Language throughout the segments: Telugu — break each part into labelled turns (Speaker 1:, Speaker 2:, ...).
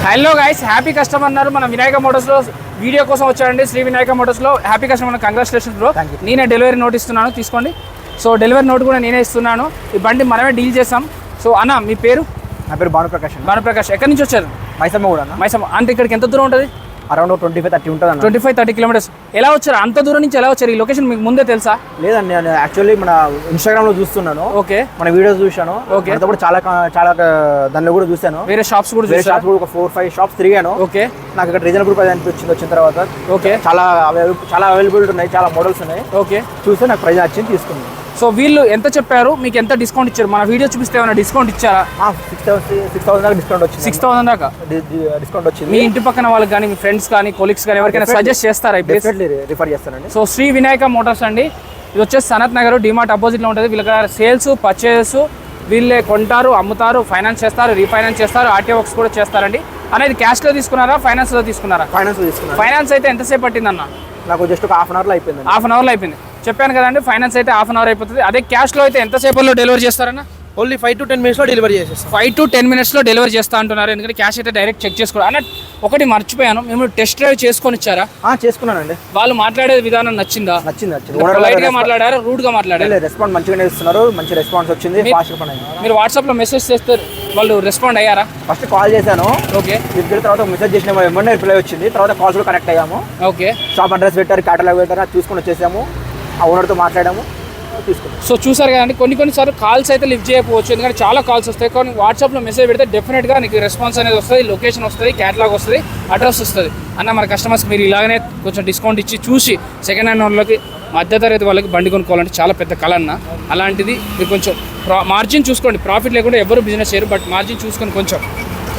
Speaker 1: హలో గైస్, హ్యాపీ కస్టమర్ అన్నారు మన వినాయక మోటార్స్లో వీడియో కోసం వచ్చారండి. శ్రీ వినాయక మోటార్స్లో హ్యాపీ కస్టమర్, కంగ్రాచులేషన్స్ బ్రో. నేనే డెలివరీ నోట్ ఇస్తున్నాను, తీసుకోండి. సో డెలివరీ నోట్ కూడా నేనే ఇస్తున్నాను. ఈ బండి మనమే డీల్ చేస్తాం. సో అన్న, మీ పేరు?
Speaker 2: నా పేరు భానుప్రకాష్.
Speaker 1: భానుప్రకాష్, ఎక్కడి నుంచి వచ్చారు?
Speaker 2: మైసమ్మ కూడా.
Speaker 1: మైసమ్మ అంటే ఇక్కడికి ఎంత దూరం ఉంటుంది?
Speaker 2: అరౌండ్ 25-30 ఉంటుంది అన్న.
Speaker 1: 25-30 కిలోమీటర్స్. ఎలా వచ్చారు అంత దూరం నుంచి? ఎలా వచ్చారు? ఈ లొకేషన్ మీకు ముందే తెలుసా?
Speaker 2: లేదండి, నేను యాక్చువల్లీ మన ఇన్స్టాగ్రామ్ లో చూస్తున్నాను.
Speaker 1: ఓకే,
Speaker 2: మన వీడియోస్ చూశాను.
Speaker 1: ఓకే,
Speaker 2: అంతా కూడా చాలా దానిలో కూడా చూశాను.
Speaker 1: వేరే షాప్స్ కూడా
Speaker 2: ఒక 4-5 షాప్స్ తిరిగాను.
Speaker 1: ఓకే,
Speaker 2: నాకు ఇక్కడ రీజనబుల్ ప్రైస్ అనిపించింది. వచ్చిన తర్వాత
Speaker 1: ఓకే,
Speaker 2: చాలా అవైలబిలిటీ ఉన్నాయి, చాలా మోడల్స్ ఉన్నాయి.
Speaker 1: ఓకే,
Speaker 2: చూస్తే నాకు ప్రైస్ నచ్చింది, తీసుకున్నాను.
Speaker 1: సో వీళ్ళు ఎంత చెప్పారు, మీకు ఎంత డిస్కౌంట్ ఇచ్చారు? మన వీడియో చూపిస్తే ఏమైనా డిస్కౌంట్ ఇచ్చారా?
Speaker 2: 6,000 దాకా డిస్కౌంట్ వచ్చింది.
Speaker 1: 6,000 దాకా
Speaker 2: డిస్కౌంట్ వచ్చింది.
Speaker 1: మీ ఇంటి పక్కన వాళ్ళకి కానీ, మీ ఫ్రెండ్స్ కానీ, కొలీగ్స్ కానీ ఎవరికైనా సజెస్ట్ చేస్తారా?
Speaker 2: రిఫర్ చేస్తానండి.
Speaker 1: సో శ్రీ వినాయక మోటార్స్ అండి, ఇది వచ్చేసి సనత్ నగర్ డిమార్ట్ అపోజిట్లో ఉంటుంది. వీళ్ళ సేల్స్, పర్చేస్ వీళ్ళే కొంటారు, అమ్ముతారు, ఫైనాన్స్ చేస్తారు, రీఫైనాన్స్ చేస్తారు, ఆర్టీఓ వర్క్స్ కూడా చేస్తారండి. అనేది క్యాష్లో తీసుకున్నారా, ఫైనాన్స్లో తీసుకున్నారా?
Speaker 2: ఫైనాన్స్లో తీసుకున్నాను.
Speaker 1: ఫైనాన్స్ అయితే ఎంతసేపు పట్టిందన్న?
Speaker 2: నాకు జస్ట్ ఒక హాఫ్ అన్ అవర్లో అయిపోయింది.
Speaker 1: హాఫ్ అన్ అవర్లో అయిపోయింది. చెప్పాను కదండి, ఫైనాన్స్ అయితే హాఫ్ అన్ అవర్ అయిపోతుంది. అదే క్యాష్లో అయితే ఎంతసేపులో డెలివరీ చేస్తారన్న?
Speaker 3: ఓన్లీ 5 to 10 minutes లో డెలివరీ చేసేస్తాం.
Speaker 1: 5 to 10 minutes లో డెలివరీ చేస్తా అంటున్నారు. ఎందుకంటే క్యాష్ అయితే డైరెక్ట్ చెక్ చేసుకోవాలి. అన్న ఒకటి మర్చిపోయాను, మేము టెస్ట్ డ్రైవ్ చేసుకొని ఇచ్చారా?
Speaker 2: చేసుకున్నానండి.
Speaker 1: వాళ్ళు మాట్లాడే విధానం నచ్చిందా?
Speaker 2: నచ్చింది.
Speaker 1: పొలైట్ గా మాట్లాడారా, రూడ్ గా మాట్లాడారు?
Speaker 2: రెస్పాన్స్ మంచిగానే ఇస్తున్నారు, మంచి రెస్పాన్స్ వచ్చింది.
Speaker 1: మీరు వాట్సాప్ లో మెసేజ్ చేస్తే వాళ్ళు రెస్పాండ్ అయ్యారా?
Speaker 2: ఫస్ట్ కాల్ చేశాను.
Speaker 1: ఓకే,
Speaker 2: తర్వాత మెసేజ్ చేసిన వెంటనే రిప్లై వచ్చింది. తర్వాత కాల్స్ కూడా కనెక్ట్ అయ్యాము.
Speaker 1: ఓకే, షాప్
Speaker 2: అడ్రస్ పెట్టారు, క్యాటలాగ్ పెట్టారు, అది చూసుకొని వచ్చేసాము. ఆ ఓనర్తో మాట్లాడాము, తీసుకున్నాం.
Speaker 1: సో చూసారు కదండి, కొన్నిసార్లు కాల్స్ అయితే లిఫ్ట్ చేయకపోవచ్చు, ఎందుకంటే చాలా కాల్స్ వస్తాయి. కానీ వాట్సాప్లో మెసేజ్ పెడితే డెఫినెట్గా నీకు రెస్పాన్స్ అనేది వస్తుంది, లొకేషన్ వస్తుంది, క్యాటలాగ్ వస్తుంది, అడ్రస్ వస్తుంది. అన్న మన కస్టమర్స్కి మీరు ఇలాగనే కొంచెం డిస్కౌంట్ ఇచ్చి చూసి సెకండ్ హ్యాండ్ వాళ్ళకి, మధ్యతరగతి వాళ్ళకి బండి కొనుక్కోవాలంటే చాలా పెద్ద కళ అన్న. అలాంటిది మీరు కొంచెం మార్జిన్ చూసుకోండి. ప్రాఫిట్ లేకుండా ఎవరు బిజినెస్ చేయరు, బట్ మార్జిన్ చూసుకొని కొంచెం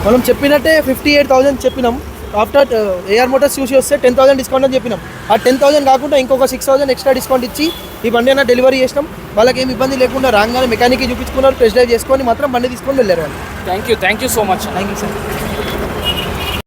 Speaker 3: మనం చెప్పినట్టే 58,000 చెప్పినాం. ఆఫ్టర్ ఏఆర్ మోటార్స్ చూసి వస్తే 10,000 డిస్కౌంట్ అని చెప్పినాం. ఆ 10,000 కాకుండా ఇంకొక 6,000 ఎక్స్ట్రా డిస్కౌంట్ ఇచ్చి ఈ బండి అయినా డెలివరీ చేసినాం. వాళ్ళకి ఏమి ఇబ్బంది లేకుండా రాగానే మెకానిక్కి చూపించుకున్నారు, టెస్ట్ డ్రైవ్ చేసుకొని మాత్రం బండి తీసుకొని వెళ్ళారు వాళ్ళు.
Speaker 1: Thank you so much.
Speaker 3: Thank you sir.